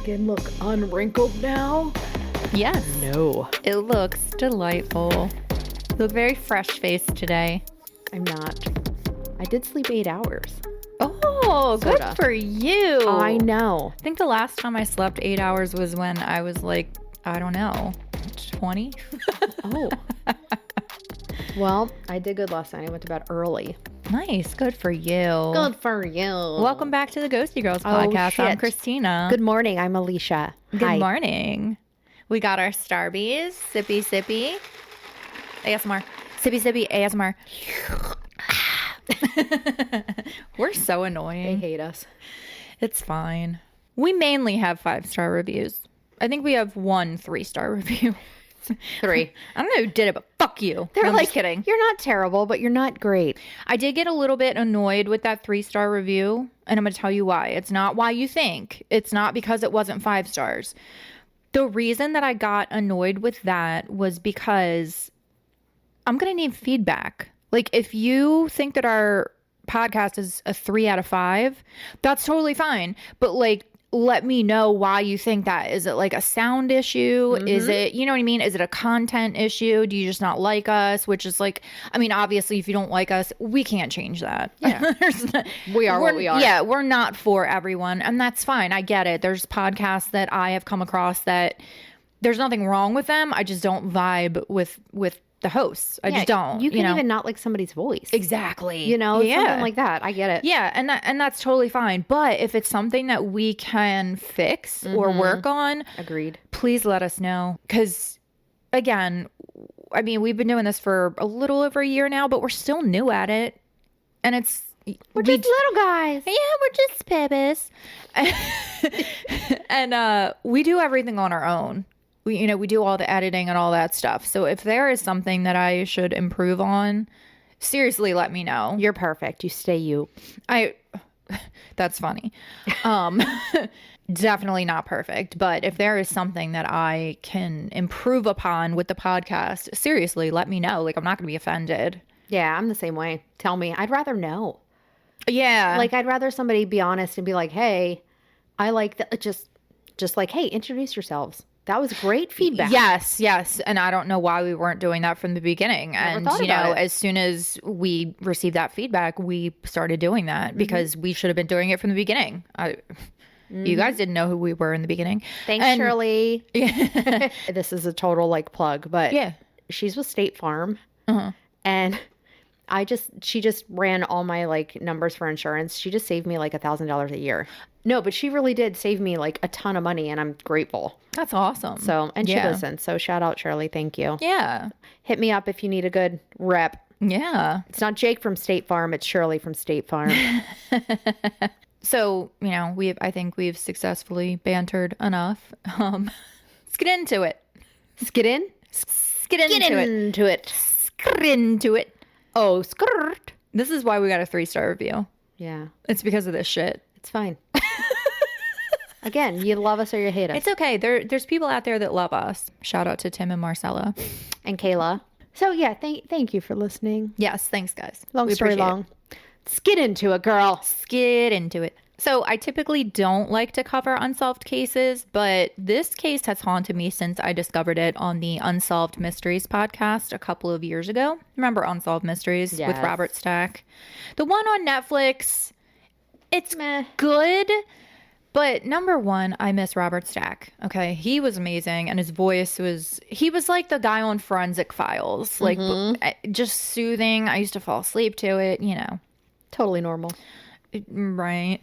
skin look unwrinkled now? Yes. No. It looks delightful. You look very fresh-faced today. I'm not. I did sleep 8 hours. Oh, Sorta. good for you. I know. I think the last time I slept 8 hours was when I was like, I don't know, 20? Oh. Well, I did good last night. I went to bed early. Nice. Good for you. Good for you. Welcome back to the Ghosty Girls podcast. I'm Christina. Good morning. I'm Alicia. Good morning. We got our Starbies. Sippy, sippy. ASMR. Sippy, sippy. ASMR. We're so They annoying. hate us. It's fine. We mainly have 5-star reviews. I think we have 1 3-star review. 3. I don't know who did it, but fuck you. They're No, I'm like, just kidding. You're not terrible, but you're not great. I did get a little bit annoyed with that 3-star review, and I'm going to tell you why. It's not why you think. It's not because it wasn't 5 stars. The reason that I got annoyed with that was because I'm going to need feedback. Like, if you think that our podcast is a 3 out of 5, that's totally fine. But, like, let me know why you think that. Is it like a sound issue? Mm-hmm. Is it, you know what I mean? Is it a content issue? Do you just not like us? Which is like, I mean, obviously, if you don't like us, we can't change that. Yeah. We are what we are. Yeah, we're not for everyone. And that's fine. I get it. There's podcasts that I have come across that there's nothing wrong with them. I just don't vibe with the hosts. I just don't. You can even not like somebody's voice. Exactly. You know, something like that. I get it. Yeah, and that's totally fine. But if it's something that we can fix or work on, Agreed. please let us know. Because, again, I mean, we've been doing this for a little over a year now, but we're still new at it. And it's... We're just little guys. Yeah, we're just babies. And we do everything on our own. We do all the editing and all that stuff. So if there is something that I should improve on, seriously, let me know. You're perfect. You stay you. That's funny. Definitely not perfect. But if there is something that I can improve upon with the podcast, seriously, let me know. Like, I'm not going to be offended. Yeah, I'm the same way. Tell me. I'd rather know. Yeah. Like, I'd rather somebody be honest and be like, hey, I like that. Just like, hey, introduce yourselves. That was great feedback. Yes. And I don't know why we weren't doing that from the beginning. Never And, thought about it. as soon as we received that feedback, we started doing that because we should have been doing it from the beginning. You guys didn't know who we were in the beginning. Thanks, And- Shirley. Yeah. This is a total like plug, but Yeah. she's with State Farm. Uh-huh. And she just ran all my like numbers for insurance. She just saved me like $1,000 a year. No, but she really did save me like a ton of money, and I'm grateful. That's awesome. So, and she Yeah. listens. So shout out, Shirley. Thank you. Yeah. Hit me up if you need a good rep. Yeah. It's not Jake from State Farm. It's Shirley from State Farm. So, I think we've successfully bantered enough. Let's get into it. Skid in? Get into it. Into it. Get into it. Oh, skirt. This is why we got a 3-star review. Yeah, It's because of this shit. it's fine. Again, you love us or you hate us. It's okay. There's people out there that love us. Shout out to Tim and Marcella. And Kayla. So yeah, thank you for listening. Yes, thanks, guys. Long We story appreciate long. Let's get into it, girl. Let's get into it. So I typically don't like to cover unsolved cases, but this case has haunted me since I discovered it on the Unsolved Mysteries podcast a couple of years ago. Remember Unsolved Mysteries with Yes. Robert Stack? The one on Netflix, it's Meh. good, but number one, I miss Robert Stack. Okay, he was amazing, and his voice he was like the guy on Forensic Files, like just soothing. I used to fall asleep to it, Totally normal. Right.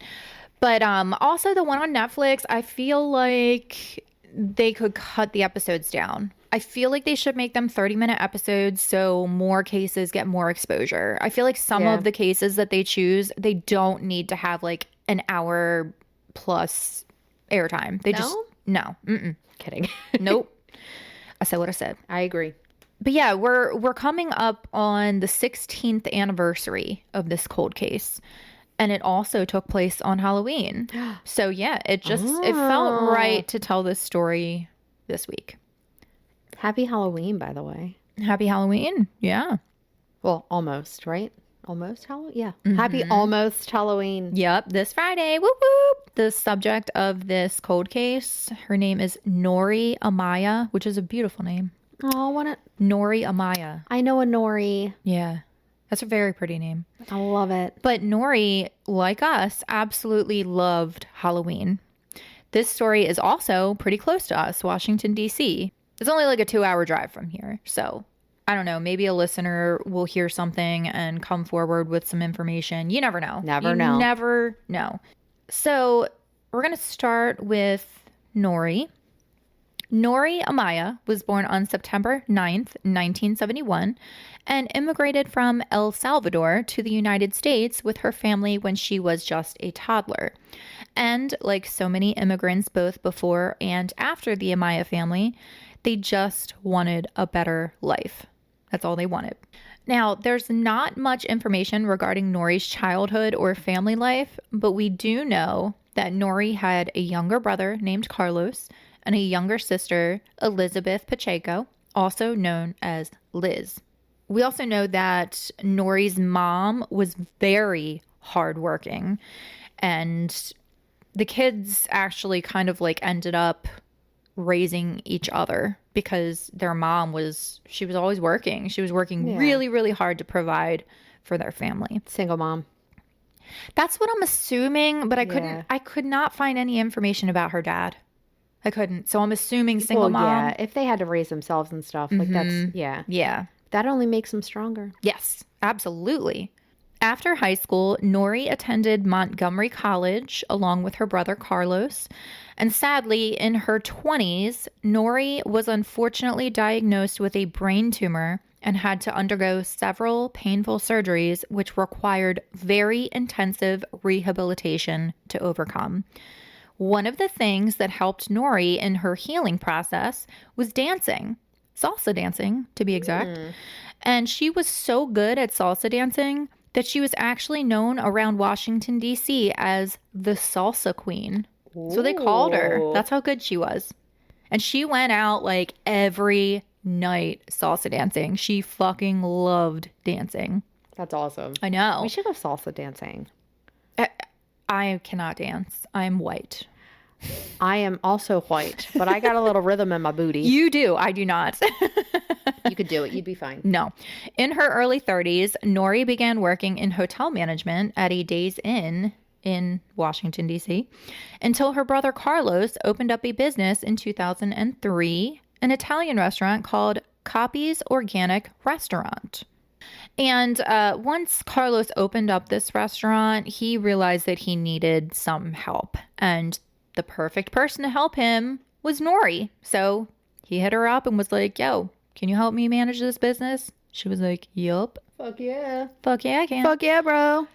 But also the one on Netflix, I feel like they could cut the episodes down. I feel like they should make them 30-minute episodes so more cases get more exposure. I feel like some Yeah. of the cases that they choose, they don't need to have like an hour plus airtime. They just, no. Mm-mm. Kidding. Nope. I said what I said. I agree. But yeah, we're coming up on the 16th anniversary of this cold case. And it also took place on Halloween. So yeah, it felt right to tell this story this week. Happy Halloween, by the way. Happy Halloween. Yeah. Well, almost, right? almost Halloween. Yeah. Happy almost Halloween. Yep, this Friday. Whoop whoop. The subject of this cold case, her name is Nori Amaya, which is a beautiful name. Oh, what a Nori Amaya. I know a Nori. Yeah. That's a very pretty name. I love it. But Nori, like us, absolutely loved Halloween. This story is also pretty close to us, Washington, D.C. It's only like a 2-hour drive from here. So I don't know, maybe a listener will hear something and come forward with some information. You never know. Never know. Never know. So we're going to start with Nori. Nori Amaya was born on September 9th, 1971, and immigrated from El Salvador to the United States with her family when she was just a toddler. And like so many immigrants both before and after the Amaya family, they just wanted a better life. That's all they wanted. Now, there's not much information regarding Nori's childhood or family life, but we do know that Nori had a younger brother named Carlos and a younger sister, Elizabeth Pacheco, also known as Liz. We also know that Nori's mom was very hardworking, and the kids actually kind of like ended up raising each other because their mom she was always working. She was working really, really hard to provide for their family. Single mom. That's what I'm assuming, but I could not find any information about her dad. I couldn't. So I'm assuming single mom. Yeah, if they had to raise themselves and stuff, like that's, Yeah. That only makes them stronger. Yes, absolutely. After high school, Nori attended Montgomery College along with her brother Carlos. And sadly, in her 20s, Nori was unfortunately diagnosed with a brain tumor and had to undergo several painful surgeries, which required very intensive rehabilitation to overcome. One of the things that helped Nori in her healing process was dancing. Salsa dancing, to be exact. And she was so good at salsa dancing that she was actually known around Washington, D.C. as the Salsa Queen. Ooh. So they called her. That's how good she was. And she went out like every night salsa dancing. She fucking loved dancing. That's awesome. I know. We should go salsa dancing. I cannot dance. I'm white. I am also white, but I got a little rhythm in my booty. You do. I do not. You could do it. You'd be fine. No. In her early 30s, Nori began working in hotel management at a Days Inn in Washington, D.C., until her brother Carlos opened up a business in 2003, an Italian restaurant called Coppi's Organic Restaurant. And once Carlos opened up this restaurant, he realized that he needed some help. And the perfect person to help him was Nori. So he hit her up and was like, yo, can you help me manage this business? She was like, yup. Fuck yeah. Fuck yeah, I can. Fuck yeah, bro.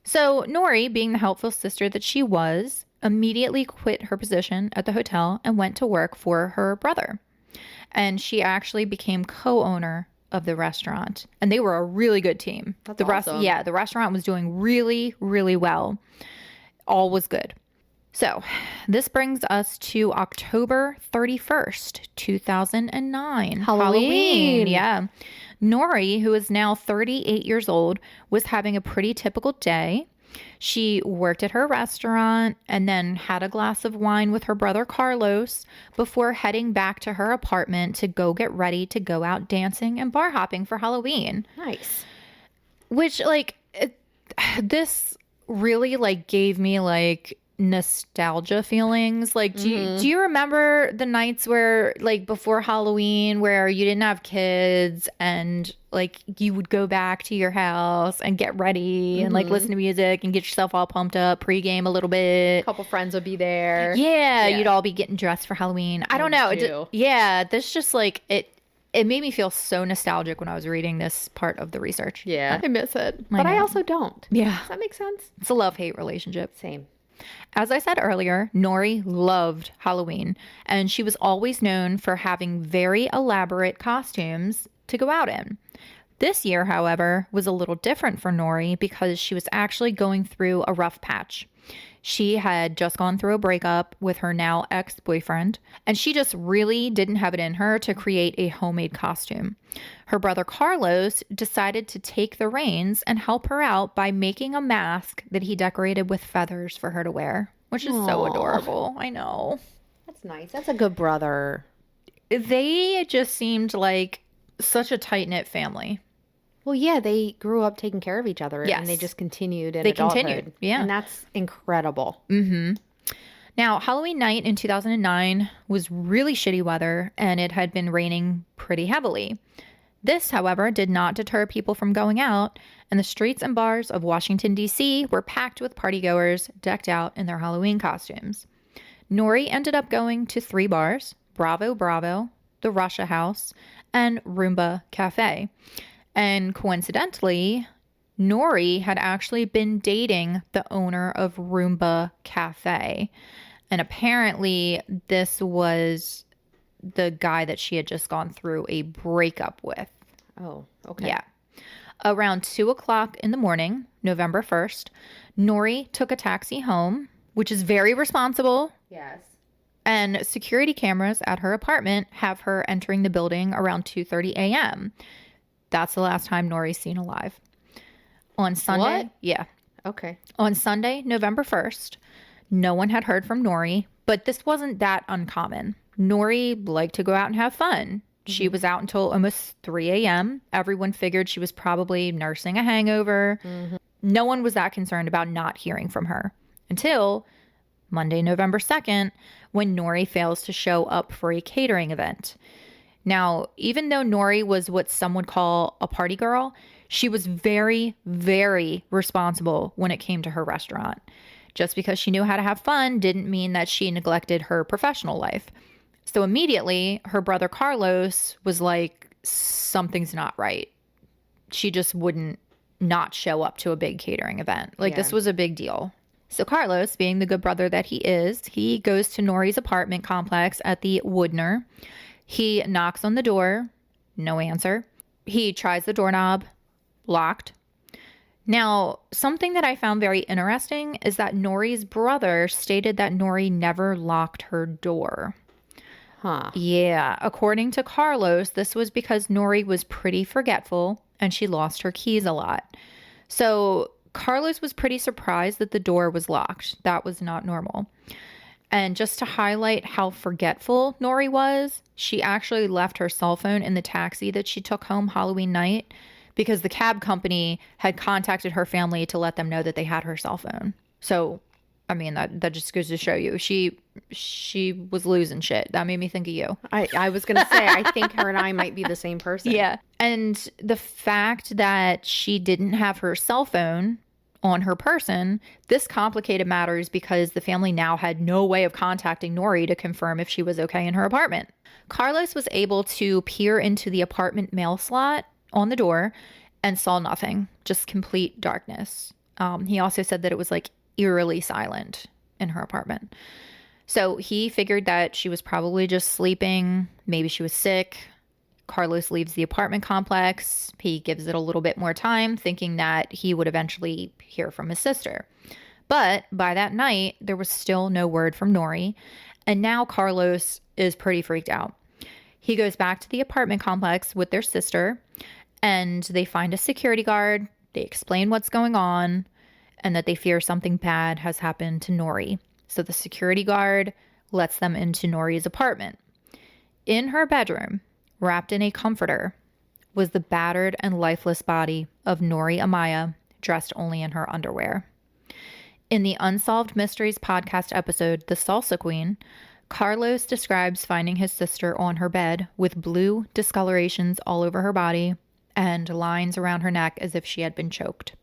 So Nori, being the helpful sister that she was, immediately quit her position at the hotel and went to work for her brother. And she actually became co-owner of the restaurant. And they were a really good team. That's awesome. The restaurant was doing really, really well. All was good. So this brings us to October 31st, 2009. Halloween. Yeah. Nori, who is now 38 years old, was having a pretty typical day. She worked at her restaurant and then had a glass of wine with her brother Carlos before heading back to her apartment to go get ready to go out dancing and bar hopping for Halloween. Nice. Which, this really, gave me, nostalgia feelings. Do you remember the nights where before Halloween where you didn't have kids and you would go back to your house and get ready and listen to music and get yourself all pumped up, pregame a little bit, a couple friends would be there. Yeah, you'd all be getting dressed for Halloween. I don't know. This just it made me feel so nostalgic when I was reading this part of the research. Yeah, I miss it, but I also don't. Yeah, does that make sense? It's a love-hate relationship. Same. As I said earlier, Nori loved Halloween, and she was always known for having very elaborate costumes to go out in. This year, however, was a little different for Nori because she was actually going through a rough patch. She had just gone through a breakup with her now ex-boyfriend, and she just really didn't have it in her to create a homemade costume. Her brother Carlos decided to take the reins and help her out by making a mask that he decorated with feathers for her to wear, which is so Aw. adorable. I know. That's nice. That's a good brother. They just seemed like such a tight-knit family. Well, yeah, they grew up taking care of each other, Yes. and they just continued in They adulthood. continued, yeah. And that's incredible. Now, Halloween night in 2009 was really shitty weather, and it had been raining pretty heavily. This, however, did not deter people from going out, and the streets and bars of Washington, D.C. were packed with partygoers decked out in their Halloween costumes. Nori ended up going to 3 bars: Bravo Bravo, the Russia House, and Roomba Cafe. And coincidentally, Nori had actually been dating the owner of Roomba Cafe. And apparently this was the guy that she had just gone through a breakup with. Oh, okay. Yeah. Around 2 o'clock in the morning, November 1st, Nori took a taxi home, which is very responsible. Yes. And security cameras at her apartment have her entering the building around 2:30 a.m. That's the last time Nori's seen alive. On Sunday, What? yeah. Okay. On Sunday, November 1st, no one had heard from Nori, but this wasn't that uncommon. Nori liked to go out and have fun. She was out until almost 3 a.m. Everyone figured she was probably nursing a hangover. No one was that concerned about not hearing from her until Monday, November 2nd, when Nori fails to show up for a catering event. Now, even though Nori was what some would call a party girl, she was very, very responsible when it came to her restaurant. Just because she knew how to have fun didn't mean that she neglected her professional life. So immediately, her brother Carlos was like, something's not right. She just wouldn't not show up to a big catering event. Like, this was a big deal. So Carlos, being the good brother that he is, he goes to Nori's apartment complex at the Woodner. He knocks on the door, no answer. He tries the doorknob, locked. Now, something that I found very interesting is that Nori's brother stated that Nori never locked her door. Huh. Yeah, according to Carlos, this was because Nori was pretty forgetful and she lost her keys a lot. So Carlos was pretty surprised that the door was locked. That was not normal. And just to highlight how forgetful Nori was, she actually left her cell phone in the taxi that she took home Halloween night because the cab company had contacted her family to let them know that they had her cell phone. So, I mean, that just goes to show you. She was losing shit. That made me think of you. I was going to say, I think her and I might be the same person. Yeah. And the fact that she didn't have her cell phone on her person, this complicated matters because the family now had no way of contacting Nori to confirm if she was okay in her apartment. Carlos was able to peer into the apartment mail slot on the door and saw nothing, just complete darkness. He also said that it was like eerily silent in her apartment. So he figured that she was probably just sleeping. Maybe she was sick. Carlos leaves the apartment complex. He gives it a little bit more time, thinking that he would eventually hear from his sister. But by that night, there was still no word from Nori. And now Carlos is pretty freaked out. He goes back to the apartment complex with their sister, and they find a security guard. They explain what's going on and that they fear something bad has happened to Nori. So the security guard lets them into Nori's apartment. In her bedroom, wrapped in a comforter, was the battered and lifeless body of Nori Amaya, dressed only in her underwear. In the Unsolved Mysteries podcast episode, The Salsa Queen, Carlos describes finding his sister on her bed with blue discolorations all over her body and lines around her neck as if she had been choked.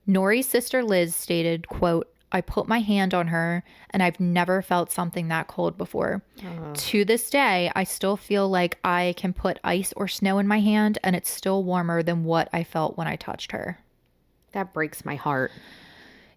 Nori's sister Liz stated, quote, "I put my hand on her and I've never felt something that cold before. To this day, I still feel like I can put ice or snow in my hand and it's still warmer than what I felt when I touched her." That breaks my heart.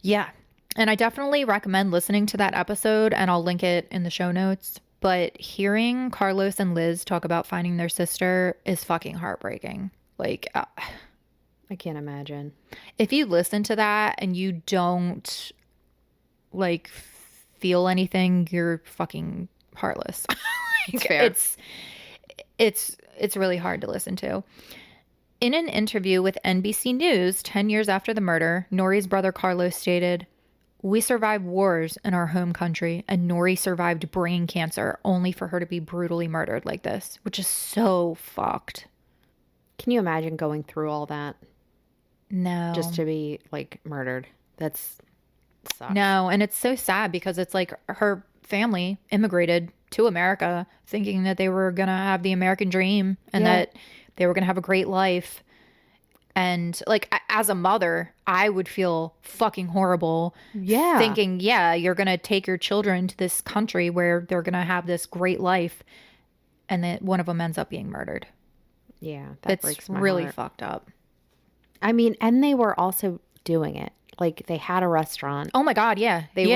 Yeah. And I definitely recommend listening to that episode, and I'll link it in the show notes. But hearing Carlos and Liz talk about finding their sister is fucking heartbreaking. Like, I can't imagine. if you listen to that and you don't like feel anything, you're fucking heartless. It's fair. It's really hard to listen to. In an interview with NBC News 10 years after the murder, Nori's brother Carlos stated, "We survived wars in our home country, and Nori survived brain cancer only for her to be brutally murdered like this," which is so fucked. Can you imagine going through all that No. just to be like murdered? That's sucks. No, and it's so sad because it's like her family immigrated to America thinking that they were going to have the American dream and Yeah. that they were going to have a great life. And like as a mother, I would feel fucking horrible Yeah. thinking, yeah, you're going to take your children to this country where they're going to have this great life and then one of them ends up being murdered. Yeah, that It's breaks my really heart. fucked up. I mean, and they were also doing it. Like they had a restaurant. Oh my God, yeah. They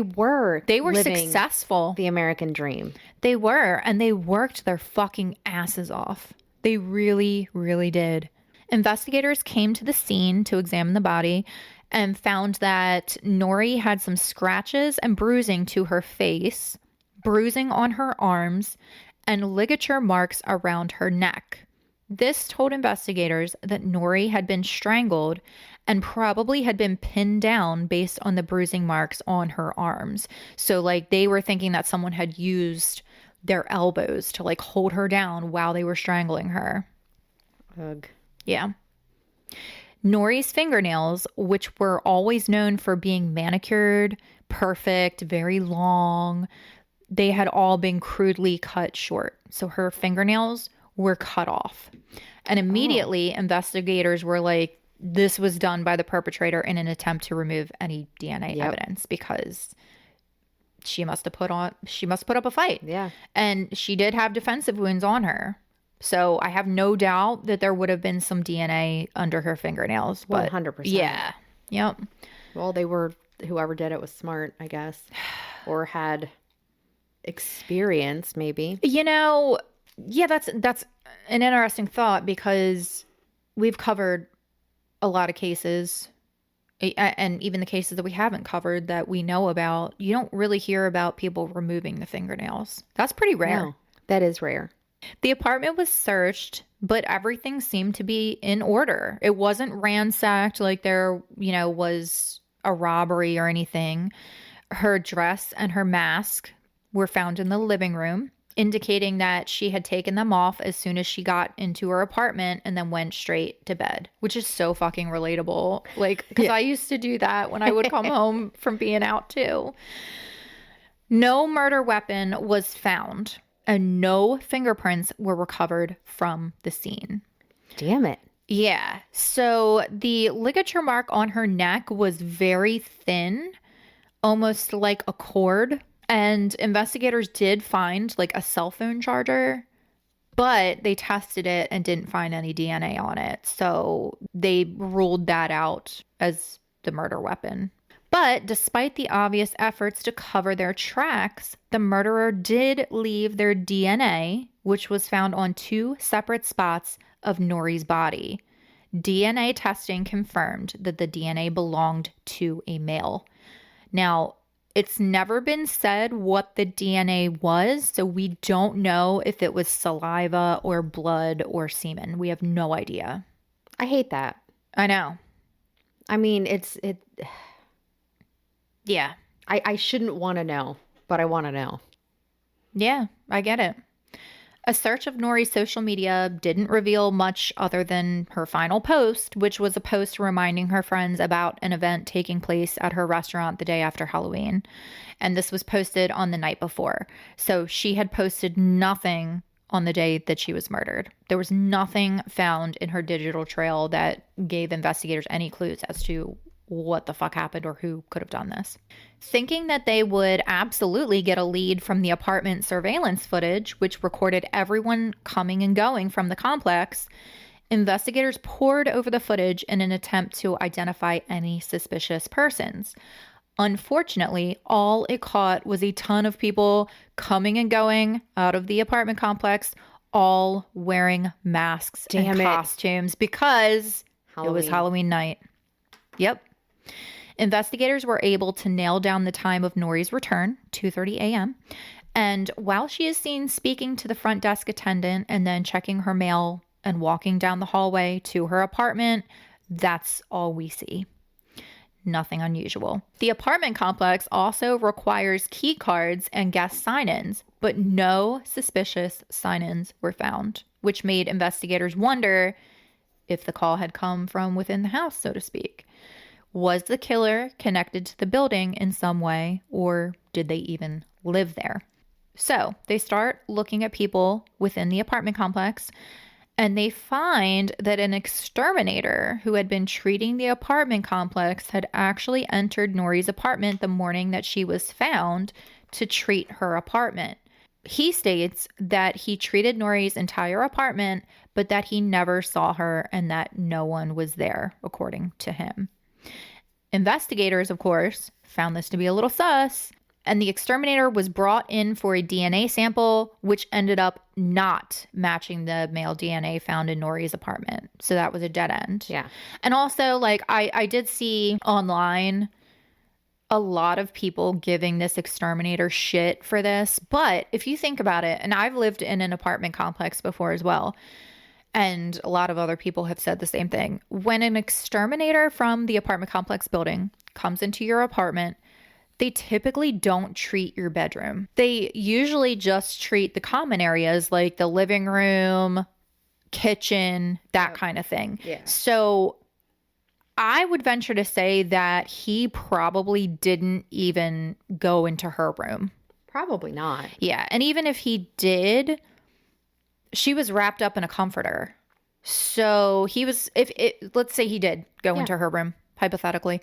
were living successful. the American dream. They were, and they worked their fucking asses off. They really, really did. Investigators came to the scene to examine the body and found that Nori had some scratches and bruising to her face, bruising on her arms, and ligature marks around her neck. This told investigators that Nori had been strangled and probably had been pinned down based on the bruising marks on her arms. So like they were thinking that someone had used their elbows to like hold her down while they were strangling her. Ugh. Yeah. Nori's fingernails, which were always known for being manicured, perfect, very long, they had all been crudely cut short. So her fingernails were cut off. And immediately investigators were like, this was done by the perpetrator in an attempt to remove any DNA evidence because she must have put up a fight. Yeah. And she did have defensive wounds on her. So I have no doubt that there would have been some DNA under her fingernails. But 100%. yeah. Yep. Well, whoever did it was smart, I guess. Or had experience, maybe. You know, yeah, that's an interesting thought because we've covered a lot of cases, and even the cases that we haven't covered that we know about, you don't really hear about people removing the fingernails. That's pretty rare. No, that is rare. The apartment was searched, but everything seemed to be in order. It wasn't ransacked like there, was a robbery or anything. Her dress and her mask were found in the living room, indicating that she had taken them off as soon as she got into her apartment and then went straight to bed, which is so fucking relatable. Like, because I used to do that when I would come home from being out too. No murder weapon was found and no fingerprints were recovered from the scene. Damn it. Yeah. So the ligature mark on her neck was very thin, almost like a cord. And investigators did find like a cell phone charger, but they tested it and didn't find any DNA on it. So they ruled that out as the murder weapon. But despite the obvious efforts to cover their tracks, the murderer did leave their DNA, which was found on 2 separate spots of Nori's body. DNA testing confirmed that the DNA belonged to a male. Now, it's never been said what the DNA was, so we don't know if it was saliva or blood or semen. We have no idea. I hate that. I know. I mean, Yeah. I shouldn't want to know, but I want to know. Yeah, I get it. A search of Nori's social media didn't reveal much other than her final post, which was a post reminding her friends about an event taking place at her restaurant the day after Halloween. And this was posted on the night before. So she had posted nothing on the day that she was murdered. There was nothing found in her digital trail that gave investigators any clues as to what the fuck happened or who could have done this. Thinking that they would absolutely get a lead from the apartment surveillance footage, which recorded everyone coming and going from the complex, investigators pored over the footage in an attempt to identify any suspicious persons. Unfortunately, all it caught was a ton of people coming and going out of the apartment complex, all wearing masks and costumes because it was Halloween night. Yep. Investigators were able to nail down the time of Nori's return, 2:30 a.m. And while she is seen speaking to the front desk attendant and then checking her mail and walking down the hallway to her apartment, that's all we see. Nothing unusual. The apartment complex also requires key cards and guest sign-ins, but no suspicious sign-ins were found, which made investigators wonder if the call had come from within the house, so to speak. Was the killer connected to the building in some way, or did they even live there? So they start looking at people within the apartment complex, and they find that an exterminator who had been treating the apartment complex had actually entered Nori's apartment the morning that she was found to treat her apartment. He states that he treated Nori's entire apartment, but that he never saw her and that no one was there, according to him. Investigators, of course, found this to be a little sus, and the exterminator was brought in for a DNA sample, which ended up not matching the male DNA found in Nori's apartment. So that was a dead end. Yeah. And also, like, I did see online a lot of people giving this exterminator shit for this. But if you think about it, and I've lived in an apartment complex before as well, and a lot of other people have said the same thing. When an exterminator from the apartment complex building comes into your apartment, they typically don't treat your bedroom. They usually just treat the common areas like the living room, kitchen, that kind of thing. Yeah. So I would venture to say that he probably didn't even go into her room. Probably not. Yeah. And even if he did, she was wrapped up in a comforter. So he was, let's say he did go into her room, hypothetically.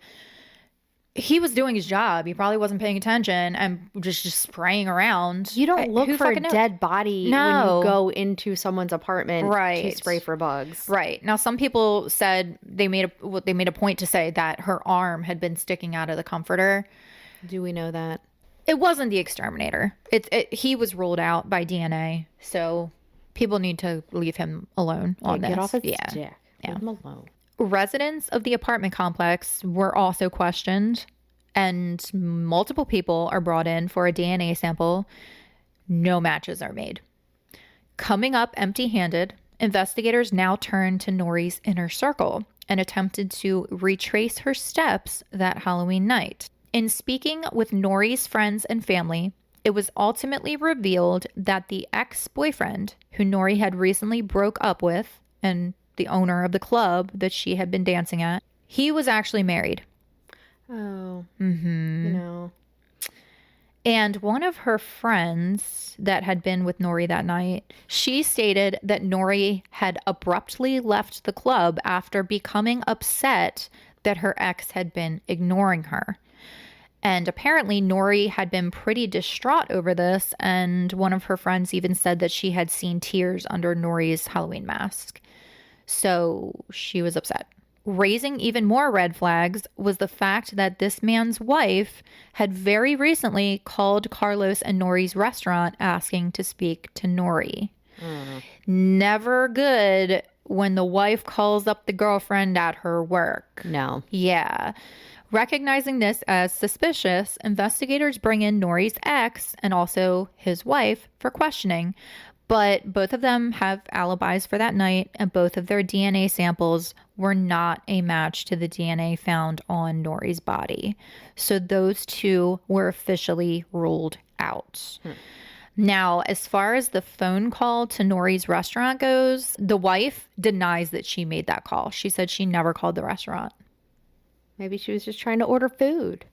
He was doing his job. He probably wasn't paying attention and just spraying around. You don't look for a dead body when you go into someone's apartment to spray for bugs. Right. Now, some people said they made a point to say that her arm had been sticking out of the comforter. Do we know that? It wasn't the exterminator. He was ruled out by DNA. So people need to leave him alone on this. Get off his dick. Leave him alone. Residents of the apartment complex were also questioned, and multiple people are brought in for a DNA sample. No matches are made. Coming up empty-handed, investigators now turned to Nori's inner circle and attempted to retrace her steps that Halloween night. In speaking with Nori's friends and family, it was ultimately revealed that the ex-boyfriend who Nori had recently broke up with, and the owner of the club that she had been dancing at, he was actually married. Oh. Mm-hmm. You know. And one of her friends that had been with Nori that night, she stated that Nori had abruptly left the club after becoming upset that her ex had been ignoring her. And apparently Nori had been pretty distraught over this, and one of her friends even said that she had seen tears under Nori's Halloween mask. So she was upset. Raising even more red flags was the fact that this man's wife had very recently called Carlos and Nori's restaurant asking to speak to Nori. Never good when the wife calls up the girlfriend at her work. No. Yeah. Recognizing this as suspicious, investigators bring in Nori's ex and also his wife for questioning. But both of them have alibis for that night, and both of their DNA samples were not a match to the DNA found on Nori's body. So those two were officially ruled out. Now, as far as the phone call to Nori's restaurant goes, the wife denies that she made that call. She said she never called the restaurant. Maybe she was just trying to order food.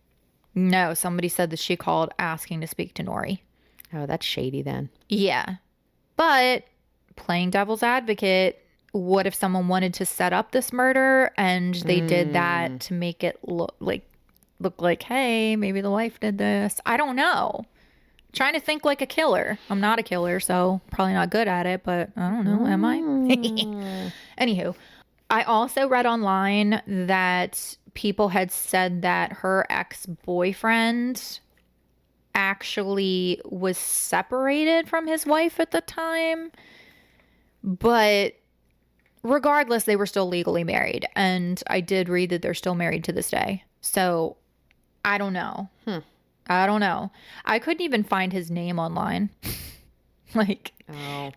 No, somebody said that she called asking to speak to Nori. Oh, that's shady then. Yeah. But playing devil's advocate, what if someone wanted to set up this murder and they did that to make it look like, hey, maybe the wife did this? I don't know. Trying to think like a killer. I'm not a killer, so probably not good at it, but I don't know. Am I? Anywho, I also read online that people had said that her ex-boyfriend actually was separated from his wife at the time, but regardless, they were still legally married, and I did read that they're still married to this day. So I don't know. I don't know. I couldn't even find his name online. Like,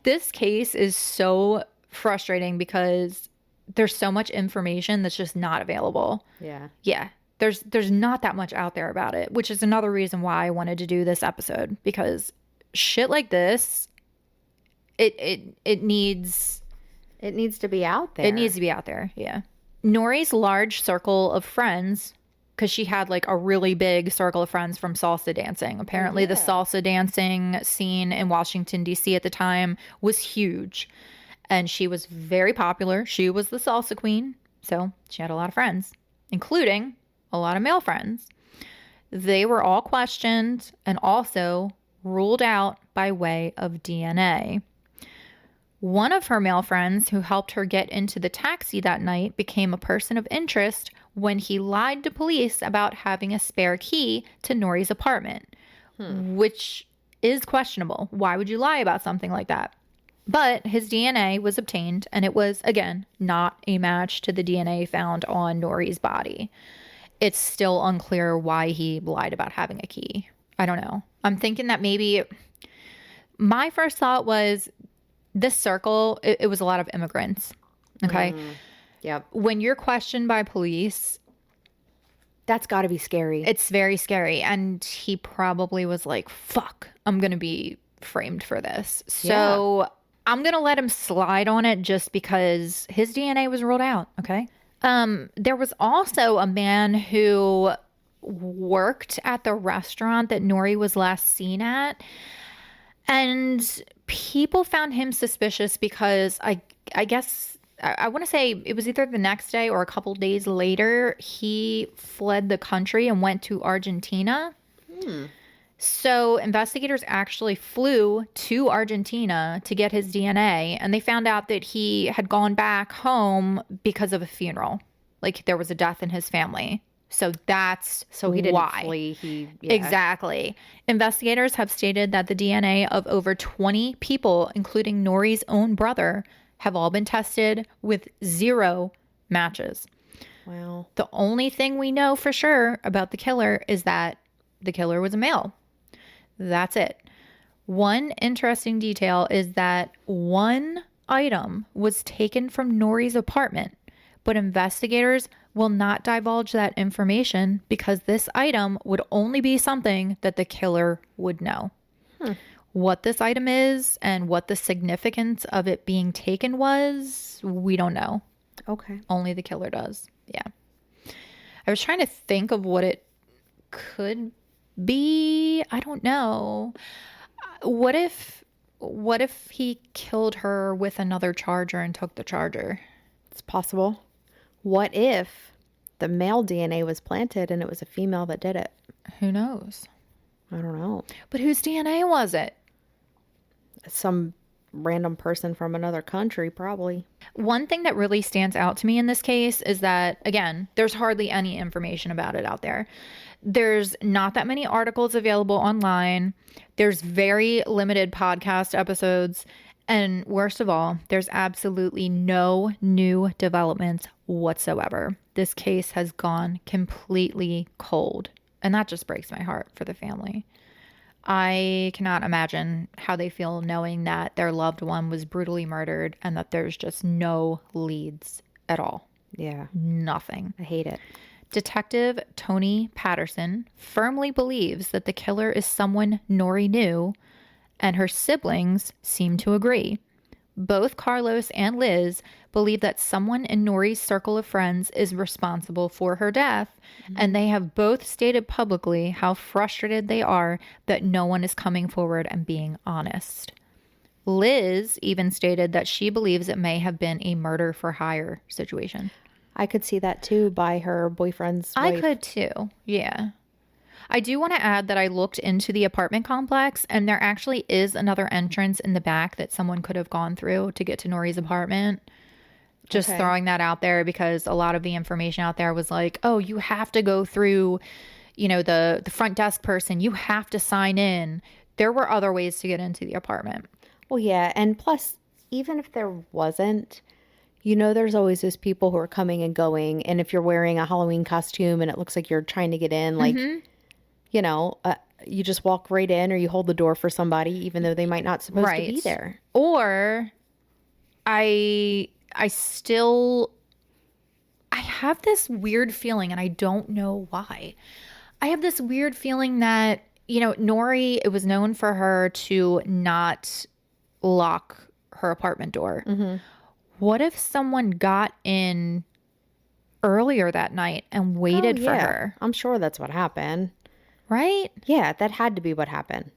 this case is so frustrating because there's so much information that's just not available. Yeah. Yeah. There's not that much out there about it, which is another reason why I wanted to do this episode, because shit like this, it needs to be out there. It needs to be out there. Yeah. Nori's large circle of friends, because she had like a really big circle of friends from salsa dancing. Apparently, the salsa dancing scene in Washington, D.C. at the time was huge. And she was very popular. She was the salsa queen. So she had a lot of friends, including a lot of male friends. They were all questioned and also ruled out by way of DNA. One of her male friends who helped her get into the taxi that night became a person of interest when he lied to police about having a spare key to Nori's apartment, which is questionable. Why would you lie about something like that? But his DNA was obtained, and it was, again, not a match to the DNA found on Nori's body. It's still unclear why he lied about having a key. I don't know. I'm thinking that maybe... My first thought was this circle, it was a lot of immigrants. Okay? Yep. When you're questioned by police... That's got to be scary. It's very scary. And he probably was like, fuck, I'm going to be framed for this. So I'm going to let him slide on it just because his DNA was ruled out. Okay. There was also a man who worked at the restaurant that Nori was last seen at. And people found him suspicious because I guess... I want to say it was either the next day or a couple days later, he fled the country and went to Argentina. So investigators actually flew to Argentina to get his DNA, and they found out that he had gone back home because of a funeral. Like, there was a death in his family. So that's he didn't why. flee. Exactly. Investigators have stated that the DNA of over 20 people, including Nori's own brother, have all been tested with 0 matches. Wow. The only thing we know for sure about the killer is that the killer was a male. That's it. One interesting detail is that one item was taken from Nori's apartment, but investigators will not divulge that information because this item would only be something that the killer would know. What this item is and what the significance of it being taken was, we don't know. Okay. Only the killer does. Yeah. I was trying to think of what it could be. I don't know. What if he killed her with another charger and took the charger? It's possible. What if the male DNA was planted and it was a female that did it? Who knows? I don't know. But whose DNA was it? Some random person from another country, probably. One thing that really stands out to me in this case is that, again, there's hardly any information about it out there. There's not that many articles available online. There's very limited podcast episodes. And worst of all, there's absolutely no new developments whatsoever. This case has gone completely cold. And that just breaks my heart for the family. I cannot imagine how they feel knowing that their loved one was brutally murdered and that there's just no leads at all. Yeah. Nothing. I hate it. Detective Tony Patterson firmly believes that the killer is someone Nori knew, and her siblings seem to agree. Both Carlos and Liz believe that someone in Nori's circle of friends is responsible for her death, and they have both stated publicly how frustrated they are that no one is coming forward and being honest. Liz even stated that she believes it may have been a murder for hire situation. I could see that too by her boyfriend's wife. I could too, yeah. I do want to add that I looked into the apartment complex, and there actually is another entrance in the back that someone could have gone through to get to Nori's apartment. Just throwing that out there, because a lot of the information out there was like, oh, you have to go through, you know, the front desk person. You have to sign in. There were other ways to get into the apartment. Well, yeah. And plus, even if there wasn't, You know, there's always those people who are coming and going. And if you're wearing a Halloween costume and it looks like you're trying to get in, like, you know, you just walk right in or you hold the door for somebody, even though they might not supposed to be there. Or I have this weird feeling, and I don't know why. I have this weird feeling that, you know, Nori, it was known for her to not lock her apartment door. What if someone got in earlier that night and waited for her? I'm sure that's what happened. Right? Yeah, that had to be what happened.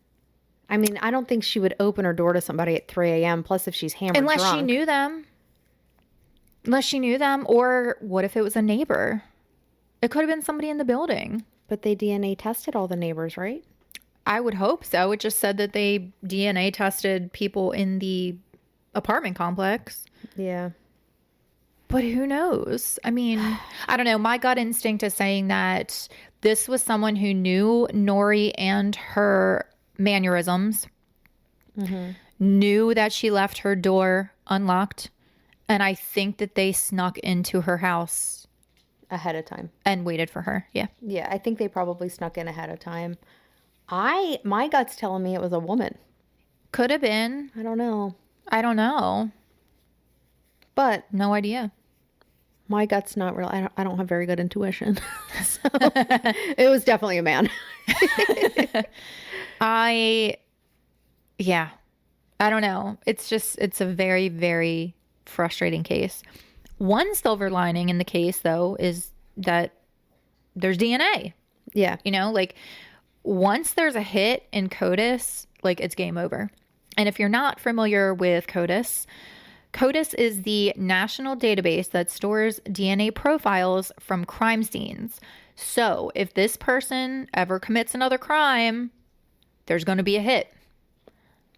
I mean, I don't think she would open her door to somebody at 3 a.m. Plus, if she's hammered Unless drunk. she knew them. Unless she knew them. Or what if it was a neighbor? It could have been somebody in the building. But they DNA tested all the neighbors, right? I would hope so. It just said that they DNA tested people in the apartment complex. Yeah. But who knows? I mean, I don't know. My gut instinct is saying that this was someone who knew Nori and her mannerisms, knew that she left her door unlocked, and I think that they snuck into her house Ahead of time. and waited for her. Yeah. Yeah, I think they probably snuck in ahead of time. My gut's telling me it was a woman. Could have been. I don't know. I don't know. But No idea. my gut's not real. I don't have very good intuition. So it was definitely a man. Yeah. I don't know. It's a very, very frustrating case. One silver lining in the case, though, is that there's DNA. Yeah. You know, like once there's a hit in CODIS, like it's game over. And if you're not familiar with CODIS, CODIS is the national database that stores DNA profiles from crime scenes. So if this person ever commits another crime, there's going to be a hit.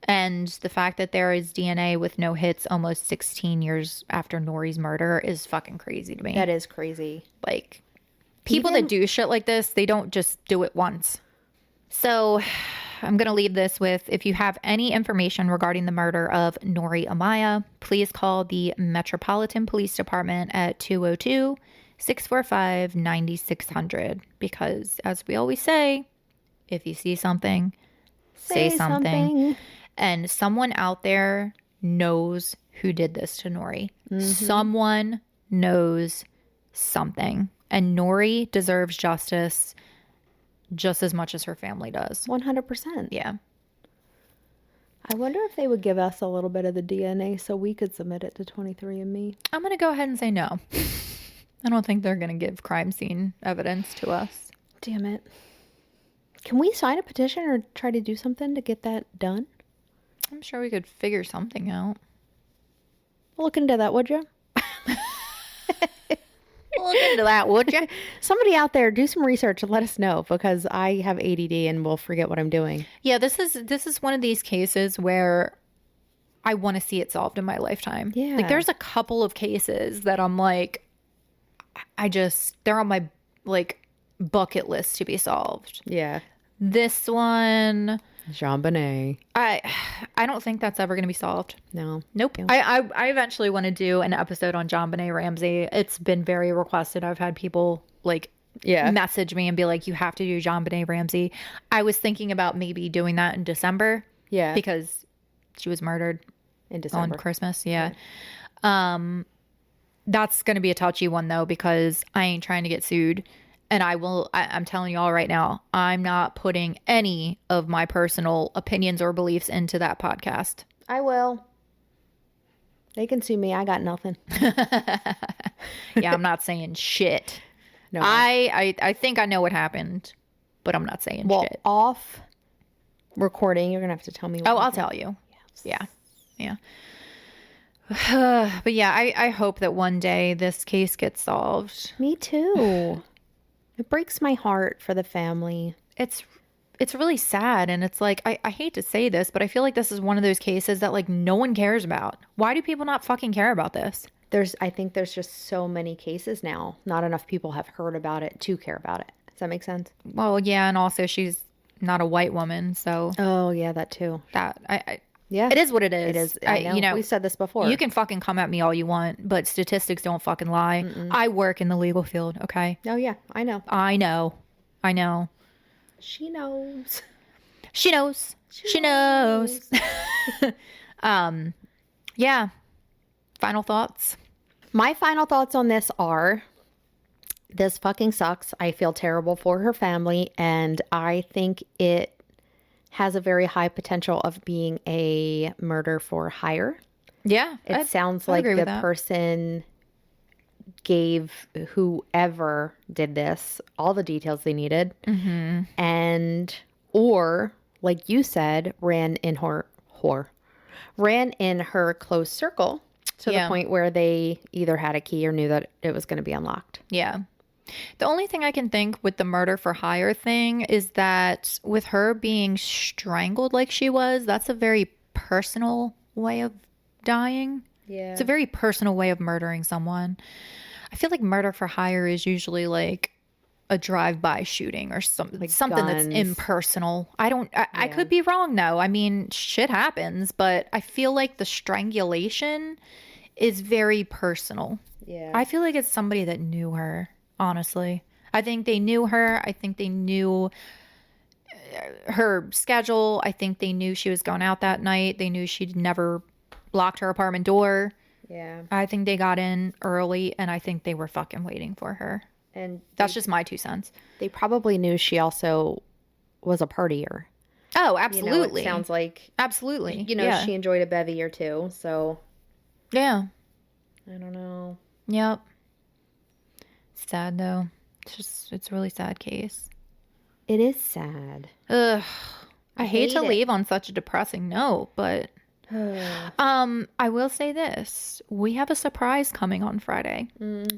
And the fact that there is DNA with no hits almost 16 years after Nori's murder is fucking crazy to me. That is crazy. Like, people that do shit like this, they don't just do it once. So I'm going to leave this with, if you have any information regarding the murder of Nori Amaya, please call the Metropolitan Police Department at 202-645-9600. Because as we always say, if you see something, say something. And someone out there knows who did this to Nori. Someone knows something. And Nori deserves justice just as much as her family does. 100%. Yeah. I wonder if they would give us a little bit of the DNA so we could submit it to 23andMe. I'm going to go ahead and say no. I don't think they're going to give crime scene evidence to us. Damn it. Can we sign a petition or try to do something to get that done? I'm sure we could figure something out. Look into that, would you? Look into that, would you? Somebody out there, do some research and let us know, because I have ADD and will forget what I'm doing. Yeah, this is one of these cases where I want to see it solved in my lifetime. Yeah. Like there's a couple of cases that I'm like, they're on my like bucket list to be solved. Yeah. This one, JonBenet. I don't think that's ever going to be solved. No. Nope. Yeah. I eventually want to do an episode on JonBenet Ramsey. It's been very requested. I've had people like message me and be like, you have to do JonBenet Ramsey. I was thinking about maybe doing that in December. Yeah. Because she was murdered In December. on Christmas. Yeah. That's going to be a touchy one though, because I ain't trying to get sued. And I'm telling you all right now, I'm not putting any of my personal opinions or beliefs into that podcast. I will. They can sue me. I got nothing. Yeah, I'm not saying shit. No. I think I know what happened, but I'm not saying shit. Off recording, you're going to have to tell me. Oh, I'll tell you. Yes. Yeah. But yeah, I hope that one day this case gets solved. Me too. It breaks my heart for the family. It's really sad, and it's like I hate to say this, but I feel like this is one of those cases that like no one cares about. Why do people not fucking care about this? I think there's just so many cases now. Not enough people have heard about it to care about it. Does that make sense? Well, yeah, and also she's not a white woman, so Oh, yeah, that too. that Yeah. It is what it is. It is. I know. You know, we said this before. you can fucking come at me all you want, but statistics don't fucking lie. I work in the legal field, okay? Oh, yeah. I know. I know. She knows. She knows. She knows. Yeah. Final thoughts? My final thoughts on this are, this fucking sucks. I feel terrible for her family, and I think it has a very high potential of being a murder for hire. Yeah. It sounds like the person gave whoever did this all the details they needed. And, or, like you said, ran in her close circle to the point where they either had a key or knew that it was going to be unlocked. Yeah. The only thing I can think with the murder for hire thing is that with her being strangled like she was, that's a very personal way of dying. Yeah. It's a very personal way of murdering someone. I feel like murder for hire is usually like a drive-by shooting or something that's impersonal. I could be wrong though. I mean, shit happens, but I feel like the strangulation is very personal. Yeah. I feel like it's somebody that knew her, honestly. I think they knew her. I think they knew her schedule. I think they knew she was going out that night. They knew she'd never locked her apartment door. Yeah. I think they got in early, and I think they were fucking waiting for her. And that's just my 2 cents. They probably knew she also was a partier. Oh, absolutely. It sounds like, absolutely. She enjoyed a bevy or two. So, yeah. I don't know. Yep. Sad though. It's a really sad case. It is sad. Ugh. I hate to leave on such a depressing note, but I will say this. We have a surprise coming on Friday.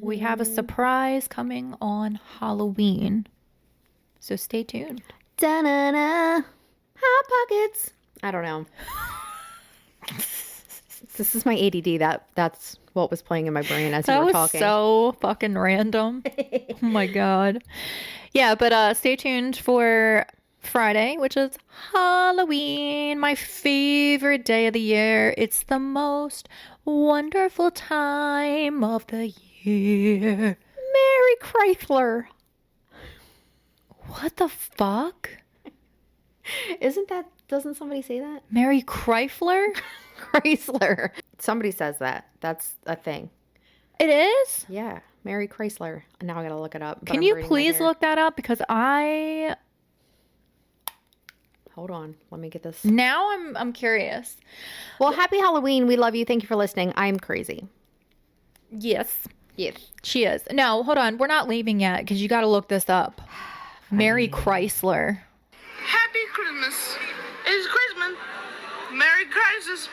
We have a surprise coming on Halloween. So stay tuned. Da-na-na. Hot pockets. I don't know. This is my ADD. That's what was playing in my brain as you were talking. That was so fucking random. Oh my God. Yeah, but stay tuned for Friday, which is Halloween, my favorite day of the year. It's the most wonderful time of the year. Merry Chrysler. What the fuck? Doesn't somebody say that? Merry Chrysler? Chrysler. Somebody says that. That's a thing. It is? Yeah. Merry Chrysler. Now I gotta look it up. Can you please look that up? Because hold on. Let me get this. Now I'm curious. Well, happy Halloween. We love you. Thank you for listening. I'm crazy. Yes. Yes. She is. No, hold on. We're not leaving yet because you got to look this up. Merry Chrysler. Happy Christmas. It's Christmas. Merry Christmas.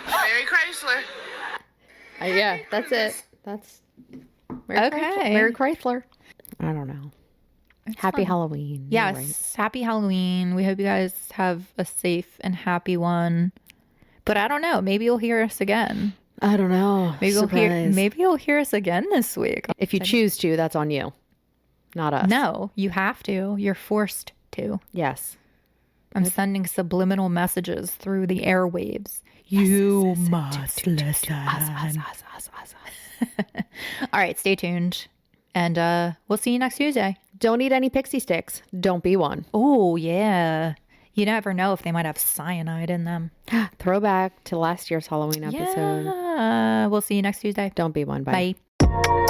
Merry Chrysler. Yeah, that's it. That's okay. Chrysler. Merry Chrysler. I don't know. Happy Halloween. Yes. Right. Happy Halloween. We hope you guys have a safe and happy one. But I don't know. Maybe you'll hear us again. I don't know. Maybe you'll hear us again this week. If you choose to, that's on you. Not us. No, you have to. You're forced to. Yes. I'm sending subliminal messages through the airwaves. You must listen. All right, stay tuned. And we'll see you next Tuesday. Don't eat any pixie sticks. Don't be one. Oh, yeah. You never know if they might have cyanide in them. Throwback to last year's Halloween episode. Yeah. We'll see you next Tuesday. Don't be one. Bye. Bye.